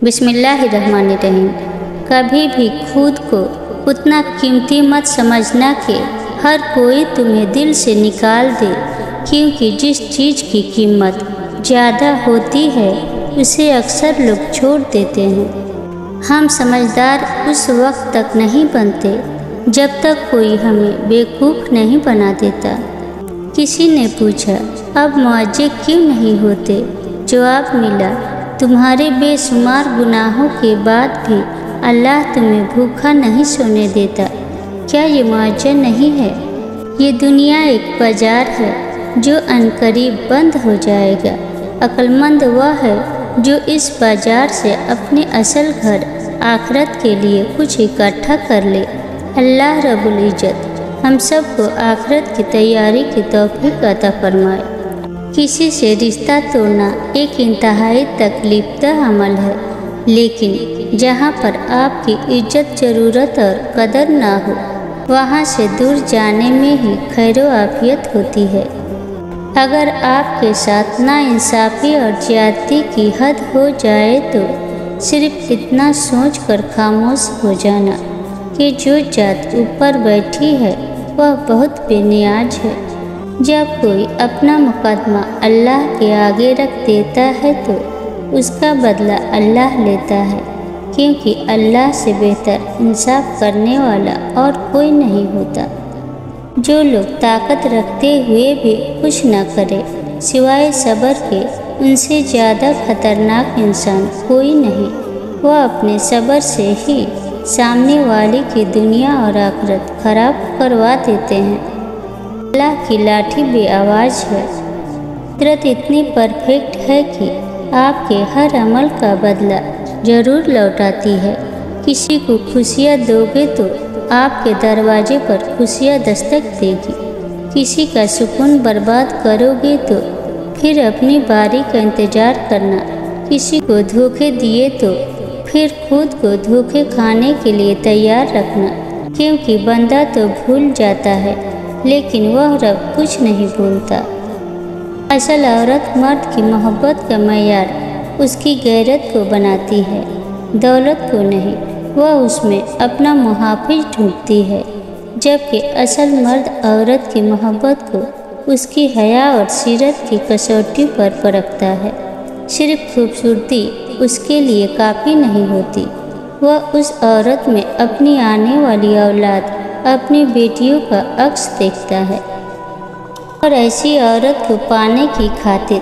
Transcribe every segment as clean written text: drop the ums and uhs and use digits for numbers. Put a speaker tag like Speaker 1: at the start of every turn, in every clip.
Speaker 1: बिस्मिल्लाहिर्रहमानिर्रहीम। कभी भी खुद को उतना कीमती मत समझना कि हर कोई तुम्हें दिल से निकाल दे, क्योंकि जिस चीज़ की कीमत ज़्यादा होती है उसे अक्सर लोग छोड़ देते हैं। हम समझदार उस वक्त तक नहीं बनते जब तक कोई हमें बेवकूफ़ नहीं बना देता। किसी ने पूछा, अब मुआवजे क्यों नहीं होते? जवाब मिला, तुम्हारे बेशुमार गुनाहों के बाद भी अल्लाह तुम्हें भूखा नहीं सोने देता। क्या ये मुआवजा नहीं है? ये दुनिया एक बाजार है जो अनकरीब बंद हो जाएगा। अक्लमंद वह है जो इस बाजार से अपने असल घर आखिरत के लिए कुछ इकट्ठा कर ले। अल्लाह रब्बुल इज़्ज़त हम सबको आखिरत की तैयारी की तौफीक अता फरमाए। किसी से रिश्ता तोड़ना एक इंतहाई तकलीफदेह अमल है, लेकिन जहाँ पर आपकी इज्जत, ज़रूरत और कदर ना हो, वहाँ से दूर जाने में ही खैरो आफियत होती है। अगर आपके साथ नाइंसाफ़ी और ज़्यादती की हद हो जाए तो सिर्फ इतना सोच कर खामोश हो जाना कि जो ज़ात ऊपर बैठी है वह बहुत बेनियाज है। जब कोई अपना मुकदमा अल्लाह के आगे रख देता है तो उसका बदला अल्लाह लेता है, क्योंकि अल्लाह से बेहतर इंसाफ करने वाला और कोई नहीं होता। जो लोग ताकत रखते हुए भी कुछ न करे सिवाय सब्र के, उनसे ज़्यादा खतरनाक इंसान कोई नहीं। वह अपने सब्र से ही सामने वाले की दुनिया और आखिरत खराब करवा देते हैं। अल्लाह की लाठी बेआवाज़ है। कुदरत इतनी परफेक्ट है कि आपके हर अमल का बदला ज़रूर लौटाती है। किसी को खुशियाँ दोगे तो आपके दरवाजे पर खुशियाँ दस्तक देगी। किसी का सुकून बर्बाद करोगे तो फिर अपनी बारी का इंतज़ार करना। किसी को धोखे दिए तो फिर खुद को धोखे खाने के लिए तैयार रखना, क्योंकि बंदा तो भूल जाता है लेकिन वह रब कुछ नहीं भूलता। असल औरत मर्द की मोहब्बत का मयार उसकी गैरत को बनाती है, दौलत को नहीं। वह उसमें अपना मुहाफिज ढूंढती है, जबकि असल मर्द औरत की मोहब्बत को उसकी हया और सीरत की कसौटी पर परखता है। सिर्फ खूबसूरती उसके लिए काफ़ी नहीं होती, वह उस औरत में अपनी आने वाली औलाद, अपनी बेटियों का अक्स देखता है। और ऐसी औरत को पाने की खातिर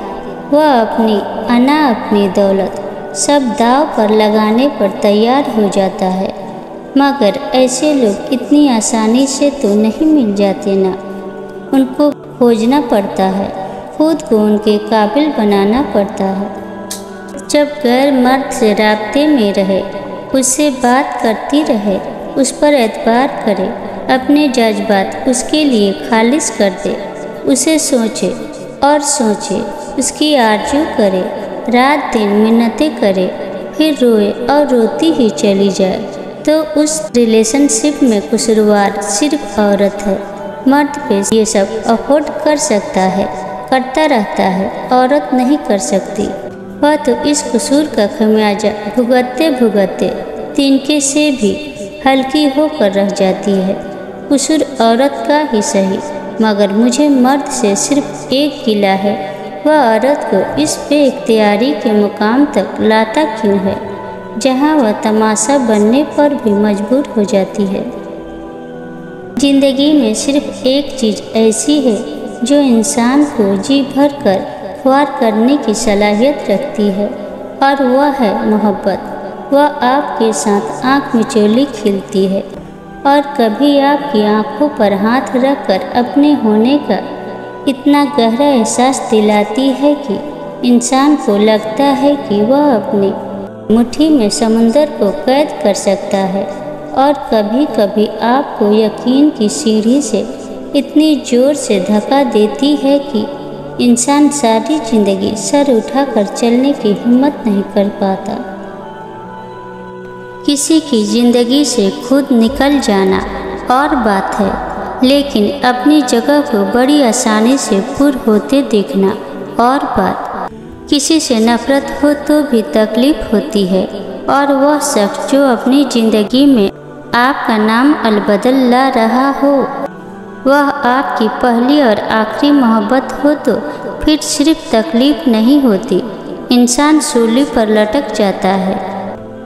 Speaker 1: वह अपनी अना, अपनी दौलत सब दाव पर लगाने पर तैयार हो जाता है। मगर ऐसे लोग इतनी आसानी से तो नहीं मिल जाते ना, उनको खोजना पड़ता है, खुद को उनके काबिल बनाना पड़ता है। जब गैर मर्द से राब्ते में रहे, उससे बात करती रहे, उस पर एतबार करे, अपने जज्बात उसके लिए खालिस कर दे, उसे सोचे और सोचे, उसकी आरज़ू करे, रात दिन मिन्नतें करे, फिर रोए और रोती ही चली जाए, तो उस रिलेशनशिप में कसूरवार सिर्फ औरत है। मर्द पे ये सब अफोर्ड कर सकता है, करता रहता है, औरत नहीं कर सकती। वह तो इस कसूर का खमियाजा भुगतते भुगतते तिनके से भी हल्की होकर रह जाती है। कसूर औरत का ही सही, मगर मुझे मर्द से सिर्फ एक गिला है, वह औरत को इस बेइख्तियारी के मुकाम तक लाता क्यों है जहाँ वह तमाशा बनने पर भी मजबूर हो जाती है। जिंदगी में सिर्फ एक चीज़ ऐसी है जो इंसान को जी भर कर ख्वार करने की सलाहियत रखती है, और वह है मोहब्बत। वह आपके साथ आँख मिचौली खिलती है और कभी आपकी आँखों पर हाथ रखकर अपने होने का इतना गहरा एहसास दिलाती है कि इंसान को लगता है कि वह अपनी मुट्ठी में समुंदर को कैद कर सकता है। और कभी कभी आपको यकीन की सीढ़ी से इतनी ज़ोर से धक्का देती है कि इंसान सारी जिंदगी सर उठाकर चलने की हिम्मत नहीं कर पाता। किसी की ज़िंदगी से खुद निकल जाना और बात है, लेकिन अपनी जगह को बड़ी आसानी से पुर होते देखना और बात। किसी से नफ़रत हो तो भी तकलीफ़ होती है, और वह शख्स जो अपनी ज़िंदगी में आपका नाम अलबदल ला रहा हो वह आपकी पहली और आखिरी मोहब्बत हो तो फिर सिर्फ तकलीफ़ नहीं होती, इंसान सूली पर लटक जाता है।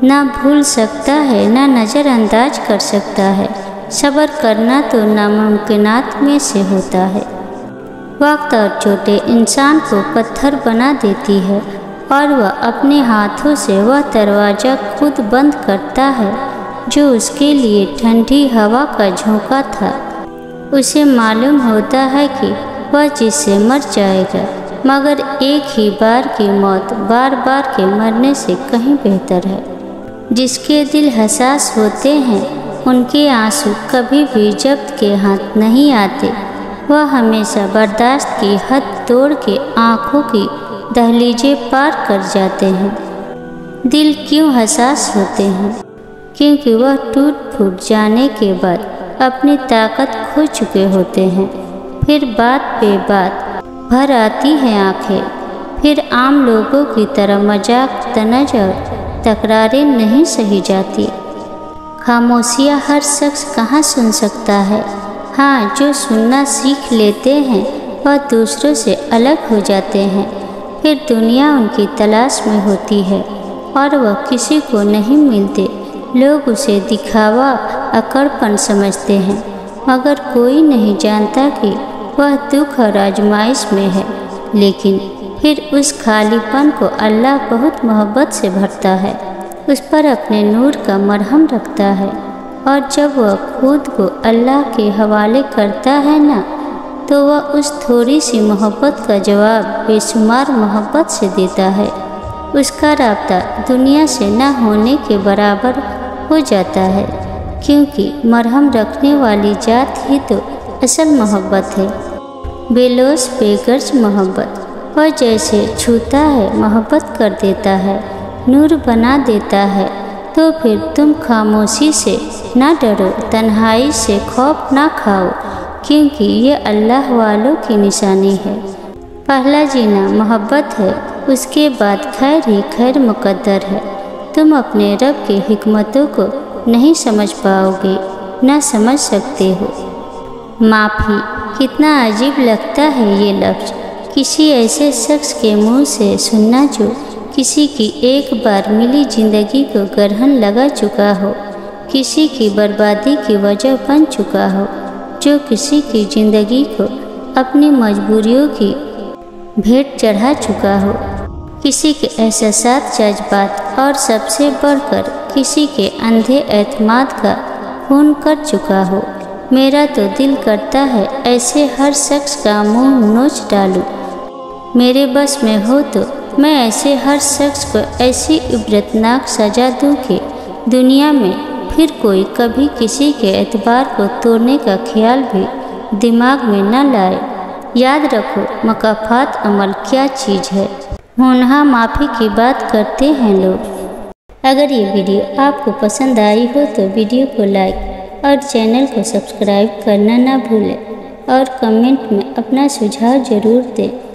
Speaker 1: ना भूल सकता है ना नज़रअंदाज कर सकता है। सब्र करना तो नामुमकिनात में से होता है। वक्त और चोटें इंसान को पत्थर बना देती है और वह अपने हाथों से वह दरवाज़ा खुद बंद करता है जो उसके लिए ठंडी हवा का झोंका था। उसे मालूम होता है कि वह जिससे मर जाएगा, मगर एक ही बार की मौत बार बार के मरने से कहीं बेहतर है। जिसके दिल हसास होते हैं उनके आंसू कभी भी जब्त के हाथ नहीं आते। वह हमेशा बर्दाश्त की हद तोड़ के आँखों की दहलीजें पार कर जाते हैं। दिल क्यों हसास होते हैं? क्योंकि वह टूट फूट जाने के बाद अपनी ताकत खो चुके होते हैं। फिर बात पे बात भर आती है आँखें। फिर आम लोगों की तरह मजाक तनज और तकरारें नहीं सही जाती। खामोशियाँ हर शख्स कहाँ सुन सकता है। हाँ, जो सुनना सीख लेते हैं वह दूसरों से अलग हो जाते हैं। फिर दुनिया उनकी तलाश में होती है और वह किसी को नहीं मिलते। लोग उसे दिखावा अकड़पन समझते हैं, मगर कोई नहीं जानता कि वह दुख और आजमाइश में है। लेकिन फिर उस खालीपन को अल्लाह बहुत मोहब्बत से भरता है, उस पर अपने नूर का मरहम रखता है। और जब वह खुद को अल्लाह के हवाले करता है ना, तो वह उस थोड़ी सी मोहब्बत का जवाब बेशुमार मोहब्बत से देता है। उसका राब्ता दुनिया से न होने के बराबर हो जाता है, क्योंकि मरहम रखने वाली जात ही तो असल मोहब्बत है। बेलोस बेगर्ज मोहब्बत। वह जैसे छूता है मोहब्बत कर देता है, नूर बना देता है। तो फिर तुम खामोशी से ना डरो, तन्हाई से खौफ ना खाओ, क्योंकि ये अल्लाह वालों की निशानी है। पहला जीना मोहब्बत है, उसके बाद खैर ही खैर मुकद्दर है। तुम अपने रब की हिकमतों को नहीं समझ पाओगे, ना समझ सकते हो। माफ़ी, कितना अजीब लगता है ये लफ्ज़ किसी ऐसे शख्स के मुंह से सुनना जो किसी की एक बार मिली ज़िंदगी को ग्रहण लगा चुका हो, किसी की बर्बादी की वजह बन चुका हो, जो किसी की ज़िंदगी को अपनी मजबूरियों की भेंट चढ़ा चुका हो, किसी के एहसासात जज्बात और सबसे बढ़कर किसी के अंधे एतमाद का खून कर चुका हो। मेरा तो दिल करता है ऐसे हर शख्स का मुंह नोच डालूं। मेरे बस में हो तो मैं ऐसे हर शख्स को ऐसी इबरतनाक सज़ा दूँ कि दुनिया में फिर कोई कभी किसी के एतबार को तोड़ने का ख्याल भी दिमाग में न लाए। याद रखो, मकाफात अमल क्या चीज़ है। होनहा माफ़ी की बात करते हैं लोग। अगर ये वीडियो आपको पसंद आई हो तो वीडियो को लाइक और चैनल को सब्सक्राइब करना ना भूलें और कमेंट में अपना सुझाव ज़रूर दें।